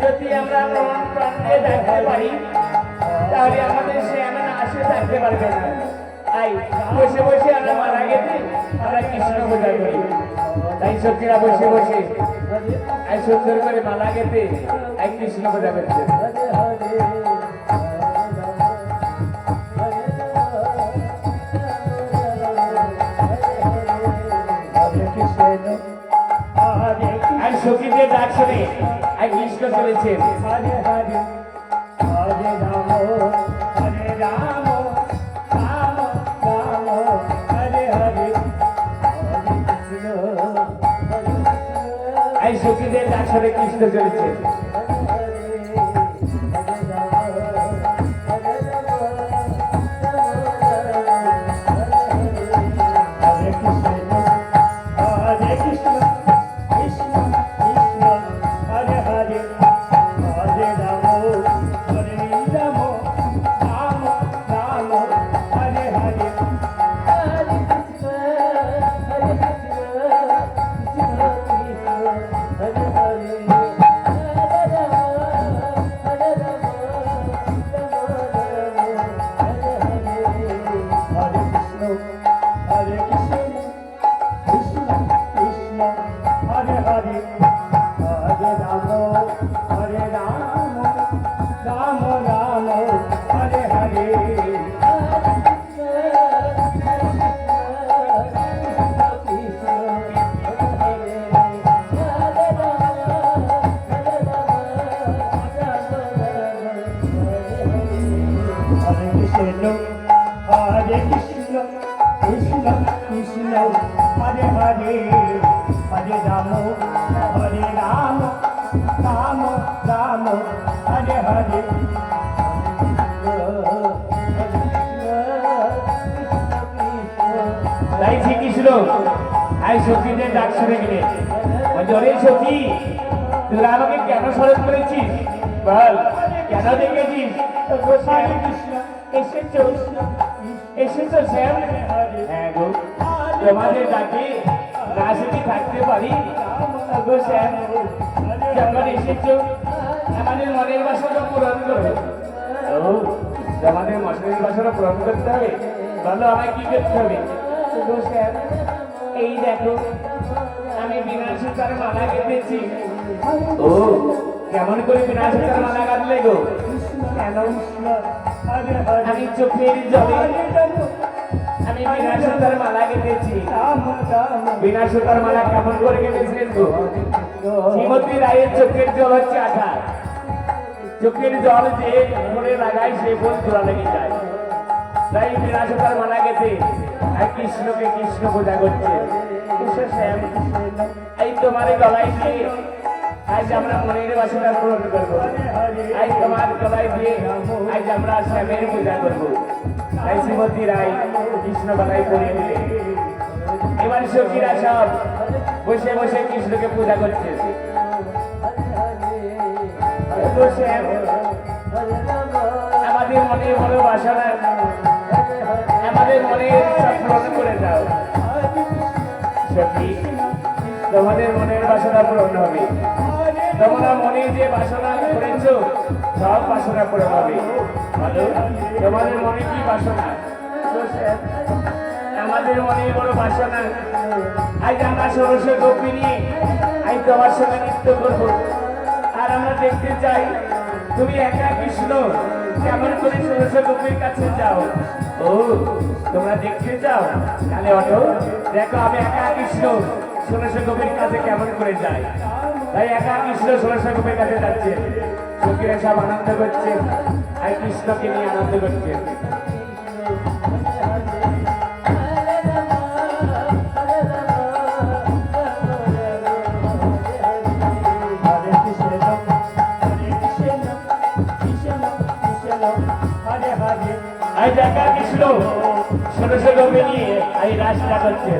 যদি আমরা মন প্রাণ দিয়ে ডাকতে পারি তাহলে আমাদের সে এমন আসে থাকতে পারবে না। তাই বসে বসে আমরা মারা গেছি আমরা কৃষ্ণ পূজা করি। তাই সখীরা বসে বসে আই সুন্দর করে মালা গেতে আই কৃষ্ণ পূজা করছে। আর সখীদের ডাক শুনে আই কৃষ্ণ চলেছেন। হরে হরে হরে রাম হরে রাম রাম রাম হরে হরে আই সখীদের ডাক শুনে কৃষ্ণ চলেছেন। Hare Krishna, Krishna Krishna, Hare Hare, Hare Rama, Hare Rama, Rama Rama, Hare Hare. তাই শ্রীকৃষ্ণ আই সখীদের ডাক শুনে গেলেন। অরে সখী, তোরা আমাকে কেন স্মরণ করেছিস বল, কেন ডেকেছিস? Hare Krishna, এসেছো এসেছো শ্যাম? হ্যাঁ গো, তোমাদের ডাকে রাজনীতি থাকতে পারি গো শ্যাম। যখন এসেছো আমাদের মনের বাসনা পূরণ করো। ও, তোমাদের মনের বাসনা পূরণ করতে হবে, বলো আমায় কি করতে হবে? গো শ্যাম, এই দেখো আমি বিনা সুতার মালা কেটেছি। ও, কেমন করে বিনা সুতার মালা কাটলে গো? কেন? আমি চোখের জলে আমি বিনা সুতার মালা কেটেছি। বিনা সুতার মালা কেমন করে কেটেছিলেন গো? শ্রীমতী রায়ের চোখের জল হচ্ছে আঠা। চোখের জল যে মনে লাগায় সে বোন জোড়া লেগে যায়। তাই বিনা সুতার মালা গেছে আর কৃষ্ণকে কৃষ্ণ পূজা করছে। এই তোমার গলায় দিয়ে আজ আমরা মনের বাসনা পূরণ করবো। আজ তোমার গলায় দিয়ে আজ আমরা শ্যামের পূজা করবো। তাই শ্রীমতী রায় কৃষ্ণ গলায় পরিয়ে দিলে। এবার সখীরা সব বসে বসে কৃষ্ণকে পূজা করছে। আমাদের মনে বড় বাসনা, আমাদের মনে সব পূরণ করে দাও সখী। তোমাদের মনের বাসনা পূরণ হবে। তোমরা মনে যে বাসনা করেছ সব বাসনা পূরণ হবে। তোমাদের মনে কি বাসনা? আমাদের মনে বড় বাসনা, আজ আমরা ষোড়শ গোপী নিয়ে আজ তোমার সঙ্গে নৃত্য করবো। আর আমরা দেখতে চাই তুমি একা কৃষ্ণ কেমন করে ষোড়শ গোপীর কাছে যাও। ও, তোমরা দেখতে চাও? তাহলে অটো দেখো আমি একা কৃষ্ণ ষোড়শ গোপীর কাছে কেমন করে যাই। তাই একা কৃষ্ণ ষোড়শ গোপীর কাছে যাচ্ছে। সখীরা সব আনন্দ করছে আর কৃষ্ণকে নিয়ে আনন্দ করছে। আজ একা কৃষ্ণ ষোড়শ গোপী নিয়ে এই রাস্তা করছে।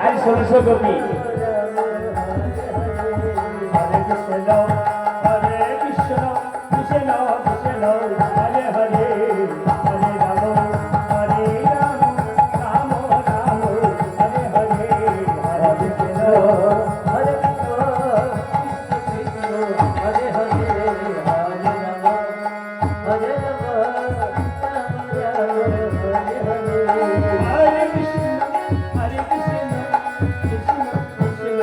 আর 1600 গোপী। হরে কৃষ্ণ হরে কৃষ্ণ কৃষ্ণ কৃষ্ণ হরে হরে হরে রাম হরে রাম রাম রাম হরে হরে হরে কৃষ্ণ হরে কৃষ্ণ কৃষ্ণ হরে হরে হরে রাম হরে রাম হরে কৃষ্ণ হরে কৃষ্ণ কৃষ্ণ কৃষ্ণ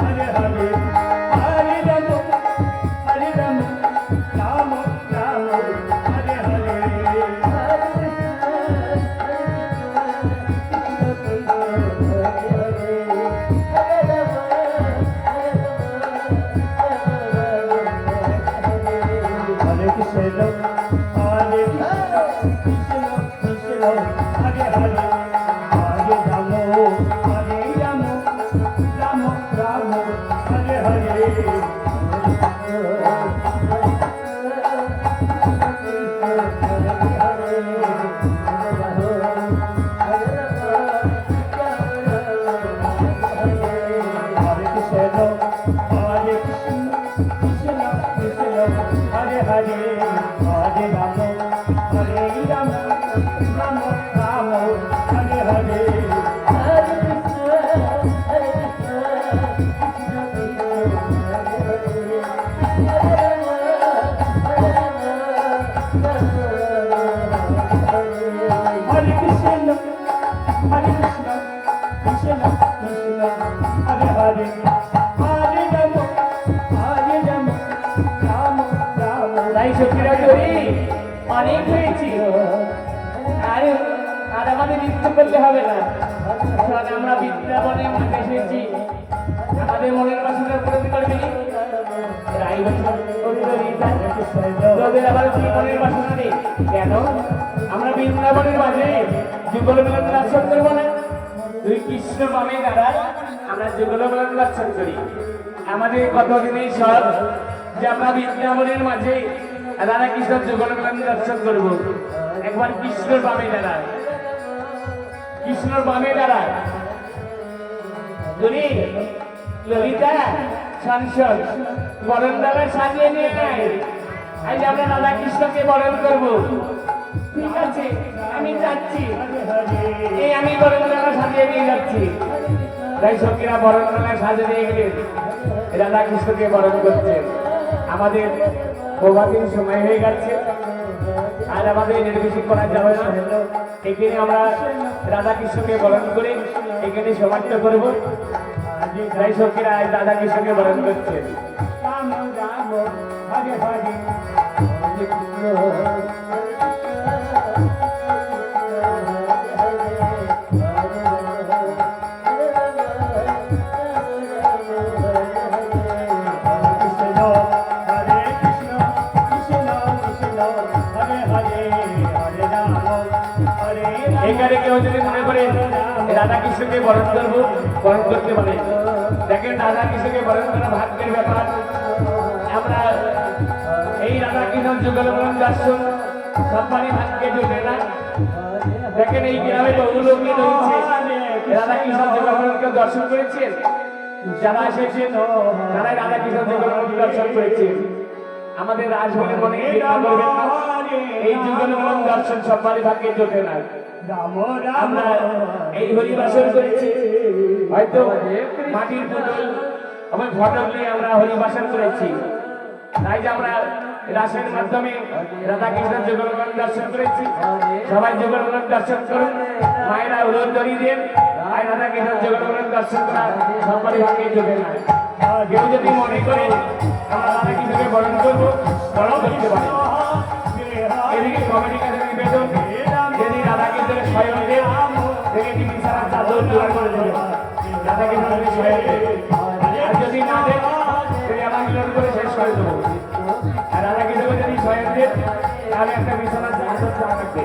হরে হরে হরে রাম হরে রাম রাম রাম হরে হরে হরে কৃষ্ণ কৃষ্ণ কৃষ্ণ হরে হরে হরে কৃষ্ণ হরে কৃষ্ণ কৃষ্ণ হরে হরে হরে রাম হরে রাম রাম রাম হরে হরে হরে কৃষ্ণ হরে কৃষ্ণ কৃষ্ণ কৃষ্ণ হরে হরে হরে রাম হরে রাম রাম রাম হরে হরে হরে কৃষ্ণ হরে কৃষ্ণ কৃষ্ণ কৃষ্ণ হরে হরে কৃষ্ণ হরে কৃষ্ণ কৃষ্ণ কৃষ্ণ হরে হরে হরে রাম হরে রাম রাম রাম তাই সখীরা করি অনেক হয়েছি। আর আর আমাদের নৃত্য করতে হবে না, কারণ আমরা বৃন্দাবনে মাঠে এসেছি। আমাদের মনের বাসনা পূরণ করবি রাই বছর তোদের আবার কি মনের বাসনা নেই কেন? আমরা বৃন্দাবনের মাঝে যুগল মিলন দর্শন করবো না? তুই কৃষ্ণ বামে দাঁড়া, আমরা যুগল মিলন দর্শন করি। আমাদের কতদিনের সব যে আমরা বৃন্দাবনের মাঝে রাধা কৃষ্ণ যুগল মিলন দর্শন করবো। একবার কৃষ্ণর বামে দাঁড়া, কৃষ্ণর বামে দাঁড়া। তুমি ললিতা সংসদ বরণ দ্বারা সাজিয়ে নিয়ে নেয়। আজ আমরা রাধা কৃষ্ণকে বরণ করবো। ঠিক আছে, আমি যাচ্ছি। এই আমি বরণ দ্বারা সাজিয়ে নিয়ে যাচ্ছি। তাই সখীরা বরণ দ্বারা সাজিয়ে নিয়ে গেলেন, রাধা কৃষ্ণকে বরণ করছেন। আমাদের প্রভাতির সময় হয়ে গেছে, আর আমাদের নির্বিশেষ করা যাবে না। এখানে আমরা রাধা কৃষ্ণকে বরণ করে এখানে সমাপ্ত করবো। তাই সখীরা আজ রাধা কৃষ্ণকে বরণ করছেন। রাম রাম হরে হরে হরে কৃষ্ণ এখানে কেউ যদি মনে করেন রাধা কৃষ্ণকে বরণ করবো, বরণ করতে পারে। দেখেন রাধা কৃষ্ণকে বরণ করা ভাগ্যের ব্যাপার। আমরা এই রাধা কৃষ্ণ যুগল মিলন দর্শন সবারই ভাগ্যে জোটে না। দেখেন এই গ্রামে বহু লোকই রয়েছে রাধা কৃষ্ণ যুগল মিলনকে দর্শন করেছেন। যারা এসেছেন তারাই রাধা কৃষ্ণ যুগল মিলন দর্শন করেছেন। আমাদের রাজভবনে মনে চিন্তা করবেন না, এই যুগল মিলন দর্শন সবারই ভাগ্যে জোটে না। আমরা এই হরিবাসন করেছি, হয়তো মাটির পুতুল আমার ঘটক নিয়ে আমরা হরিবাসন করেছি। তাই যে আমরা রাসের মাধ্যমে রাধা কৃষ্ণ যুগল মিলন দর্শন করেছি। সবাই যুগল মিলন দর্শন করুন, মায়েরা উলন ধরিয়ে দেন। আর রাধা কৃষ্ণ যুগল মিলন দর্শন করা সবারই ভাগ্যে জোটে না। কেউ যদি মনে করে আমরা রাধা কৃষ্ণকে বরণ করবো, বরণ করতে পারে। এদিকে কমিটির কাছে নিবেদন, যদি রাধা কৃষ্ণের স্বয়ং দেব থেকে তিনি সারা চাদর জোগাড় করে দেবে। রাধা কৃষ্ণকে স্বয়ং দেব, আর যদি না দেব যদি আমরা মিলন করে শেষ করে দেবো। আর রাধা কৃষ্ণকে যদি স্বয়ং দেব তাহলে একটা বিছানার চাদর চা রাখবে।